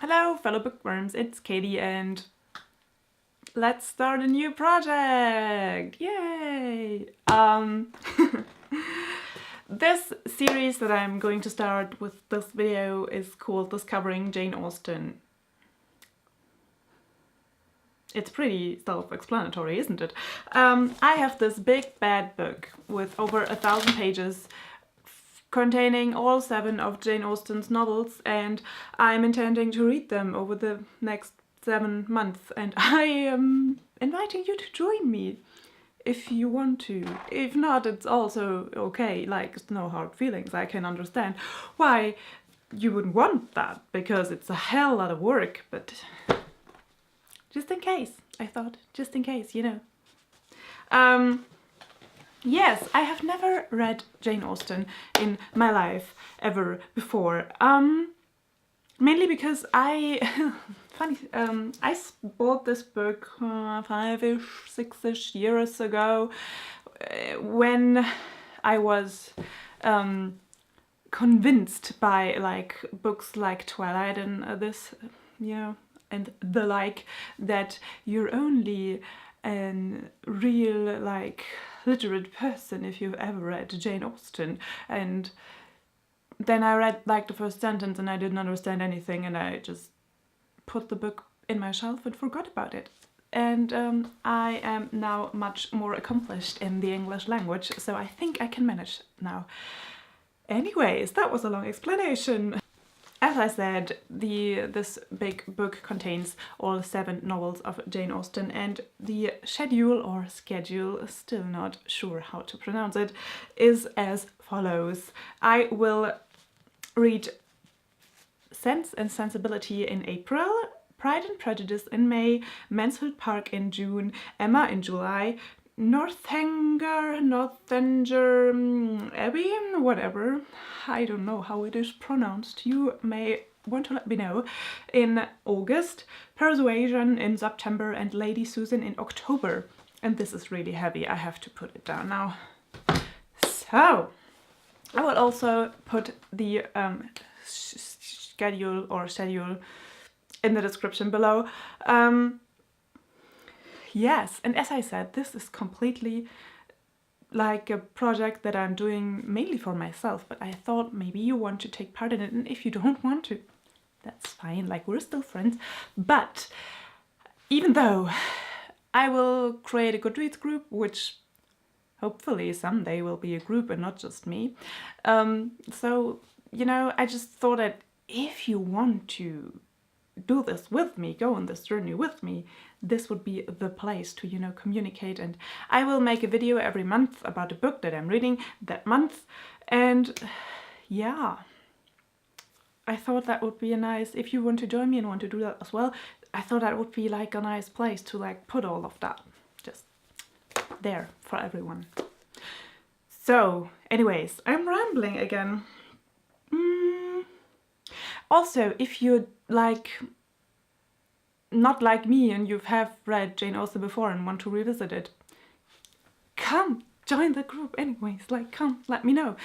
Hello fellow bookworms, it's Katie and let's start a new project! Yay! This series that I'm going to start with this video is called Discovering Jane Austen. It's pretty self-explanatory, isn't it? I have this big bad book with over 1,000 pages containing all 7 of Jane Austen's novels, and I'm intending to read them over the next 7 months, and I am inviting you to join me if you want to. If not, it's also okay, like, no hard feelings. I can understand why you would want that, because it's a hell lot of work, but just in case, I thought, just in case, you know. Yes, I have never read Jane Austen in my life ever before. Mainly because I bought this book 5-ish, 6-ish years ago when I was convinced by like books like Twilight and this, you know, and the like, that you're only a real like literate person if you've ever read Jane Austen. And then I read like the first sentence and I didn't understand anything, and I just put the book in my shelf and forgot about it. And I am now much more accomplished in the English language, so I think I can manage now. Anyways, that was a long explanation. As I said, this big book contains all 7 novels of Jane Austen, and the schedule or schedule, still not sure how to pronounce it, is as follows. I will read Sense and Sensibility in April, Pride and Prejudice in May, Mansfield Park in June, Emma in July, Northanger, Abbey, whatever, I don't know how it is pronounced, you may want to let me know, in August, Persuasion in September, and Lady Susan in October. And this is really heavy, I have to put it down now. So, I will also put the schedule in the description below. Yes, and as I said, this is completely like a project that I'm doing mainly for myself, but I thought maybe you want to take part in it, and if you don't want to, that's fine, like, we're still friends. But even though I will create a Goodreads group, which hopefully someday will be a group and not just me, so, you know, I just thought that if you want to do this with me, go on this journey with me, this would be the place to, you know, communicate. And I will make a video every month about a book that I'm reading that month, and yeah, I thought that would be a nice, if you want to join me and want to do that as well, I thought that would be like a nice place to like put all of that just there for everyone. So anyways, I'm rambling again. Also, if you're like not like me and you have read Jane Austen before and want to revisit it, come join the group anyways, like, come, let me know.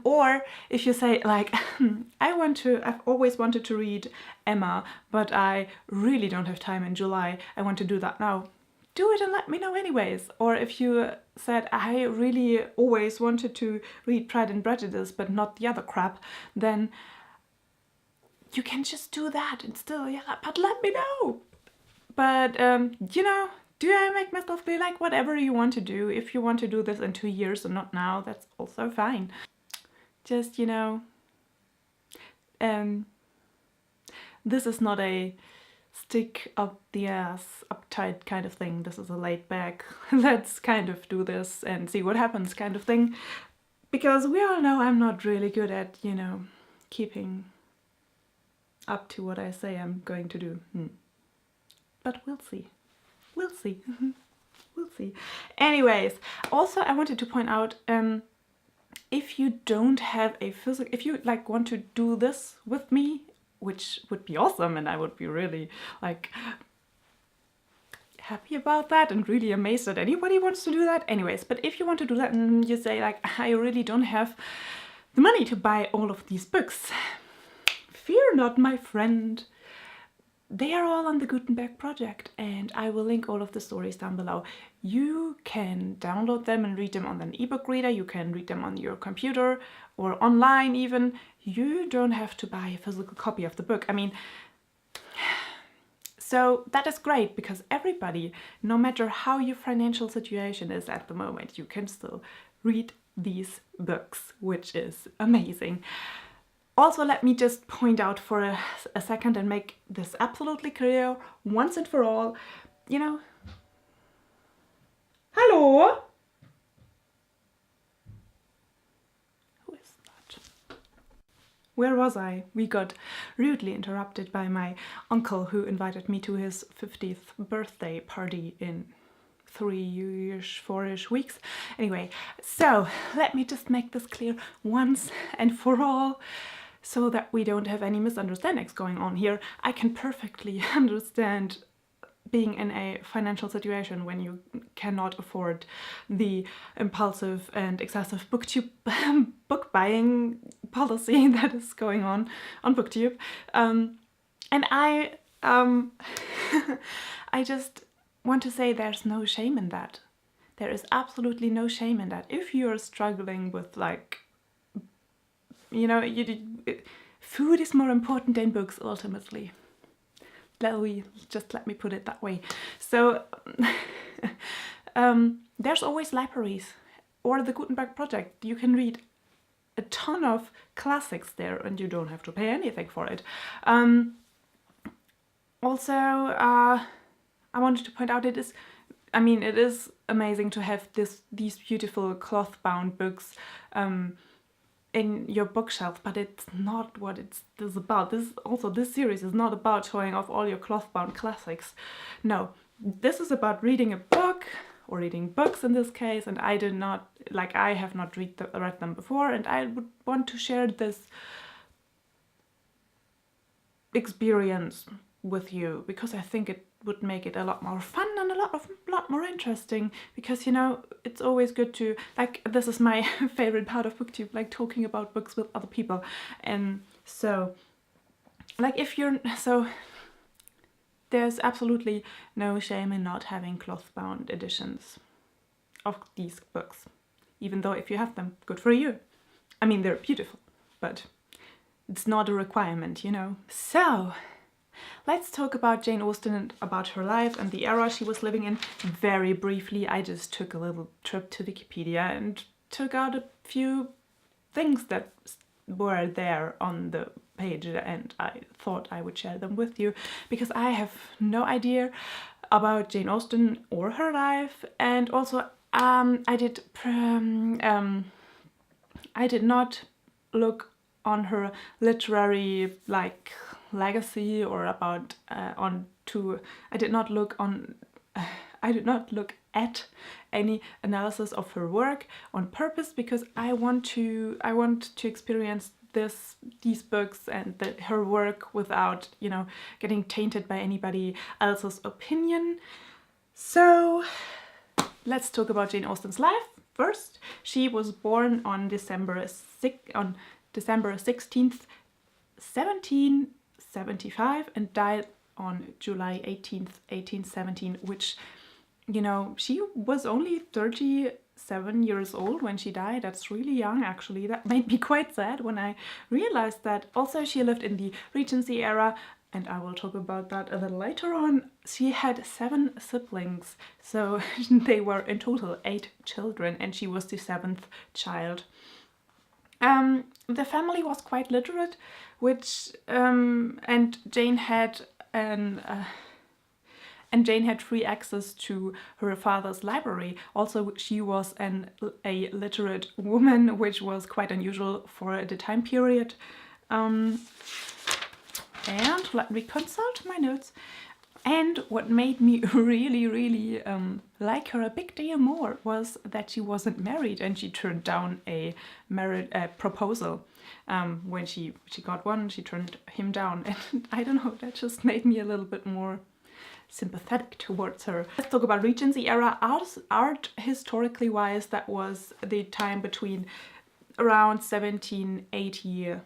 Or if you say like, I've always wanted to read Emma, but I really don't have time in July, I want to do that now, do it and let me know anyways. Or if you said, I really always wanted to read Pride and Prejudice but not the other crap, then you can just do that and still, yeah, but let me know. But, you know, do I make myself clear? Like, whatever you want to do. If you want to do this in 2 years and not now, that's also fine. Just, you know, this is not a stick up the ass, uptight kind of thing. This is a laid back, let's kind of do this and see what happens kind of thing. Because we all know I'm not really good at, you know, keeping up to what I say I'm going to do. But we'll see. We'll see. We'll see. Anyways, also I wanted to point out, if you don't have a physical, if you like want to do this with me, which would be awesome, and I would be really like happy about that and really amazed that anybody wants to do that. Anyways, but if you want to do that and you say like, I really don't have the money to buy all of these books, fear not, my friend. they are all on the Gutenberg project, and I will link all of the stories down below. You can download them and read them on an ebook reader, you can read them on your computer or online even. You don't have to buy a physical copy of the book. I mean, so that is great, because everybody, no matter how your financial situation is at the moment, you can still read these books, which is amazing. Also, let me just point out for a second and make this absolutely clear once and for all, you know... Hello? Who is that? Where was I? We got rudely interrupted by my uncle, who invited me to his 50th birthday party in 3-ish, 4-ish weeks. Anyway, so let me just make this clear once and for all, so that we don't have any misunderstandings going on here. I can perfectly understand being in a financial situation when you cannot afford the impulsive and excessive book buying policy that is going on BookTube. And I I just want to say there's no shame in that. There is absolutely no shame in that. If you're struggling with, like, you know, food is more important than books ultimately. Let me put it that way. So there's always libraries or the Gutenberg project. You can read a ton of classics there and you don't have to pay anything for it. Also, I wanted to point out it is amazing to have these beautiful cloth-bound books in your bookshelf, but it's not what this is about. This series is not about showing off all your cloth-bound classics. No, this is about reading a book, or reading books in this case, and I have not read them before, and I would want to share this experience with you, because I think it would make it a lot more fun and a lot more interesting, because, you know, it's always good to, like, this is my favorite part of BookTube, like talking about books with other people. And so, like, there's absolutely no shame in not having cloth-bound editions of these books, even though if you have them, good for you. I mean, they're beautiful, but it's not a requirement, you know. So let's talk about Jane Austen and about her life and the era she was living in very briefly. I just took a little trip to Wikipedia and took out a few things that were there on the page, and I thought I would share them with you, because I have no idea about Jane Austen or her life. And also I did not look on her literary, like, legacy, or about I did not look at any analysis of her work on purpose, because I want to experience these books and her work without, you know, getting tainted by anybody else's opinion. So let's talk about Jane Austen's life first. She was born on December 16th, 1775, and died on July 18th, 1817, which, you know, she was only 37 years old when she died. That's really young, actually. That made me quite sad when I realized that. Also, she lived in the Regency era, and I will talk about that a little later on. She had 7 siblings, so they were in total 8 children, and she was the 7th child. The family was quite literate, which and Jane had free access to her father's library. Also, she was a literate woman, which was quite unusual for the time period. And let me consult my notes. And what made me really like her a big deal more was that she wasn't married, and she turned down a proposal. When she got one, she turned him down, and I don't know, that just made me a little bit more sympathetic towards her. Let's talk about Regency era. Art historically wise, that was the time between around 1783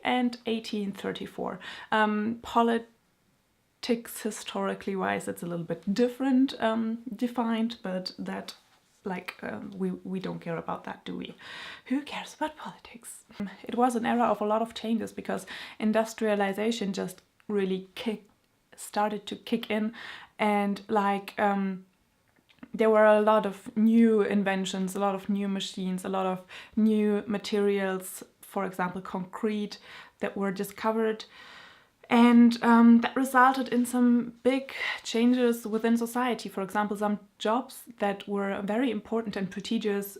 and 1834. politics historically wise, it's a little bit different defined, but that we don't care about that, do we? Who cares about politics? It was an era of a lot of changes because industrialization just really started to kick in, and there were a lot of new inventions, a lot of new machines, a lot of new materials, for example concrete, that were discovered, and that resulted in some big changes within society. For example, some jobs that were very important and prestigious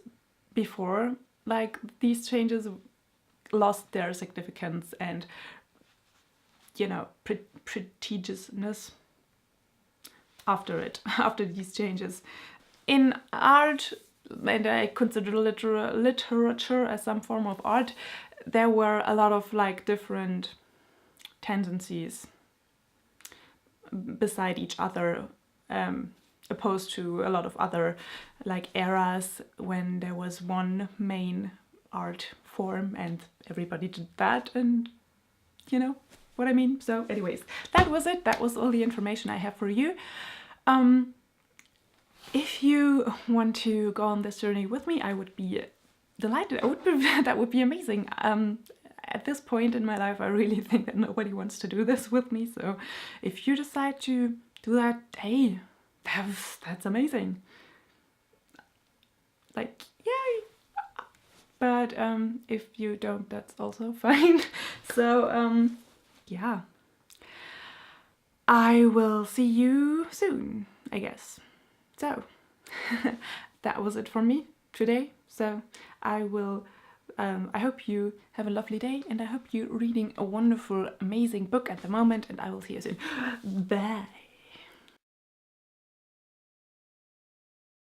before, these changes lost their significance and, prestigiousness after these changes. In art, and I consider literature as some form of art, there were a lot of different tendencies beside each other, opposed to a lot of other eras when there was one main art form and everybody did that, and you know what I mean. So anyways, that was it. That was all the information I have for you. If you want to go on this journey with me, I would be delighted. That would be amazing. At this point in my life, I really think that nobody wants to do this with me. So if you decide to do that, hey, that's amazing. Yay! But if you don't, that's also fine. So yeah, I will see you soon, I guess. So that was it from me today. So I hope you have a lovely day, and I hope you're reading a wonderful, amazing book at the moment, and I will see you soon. Bye!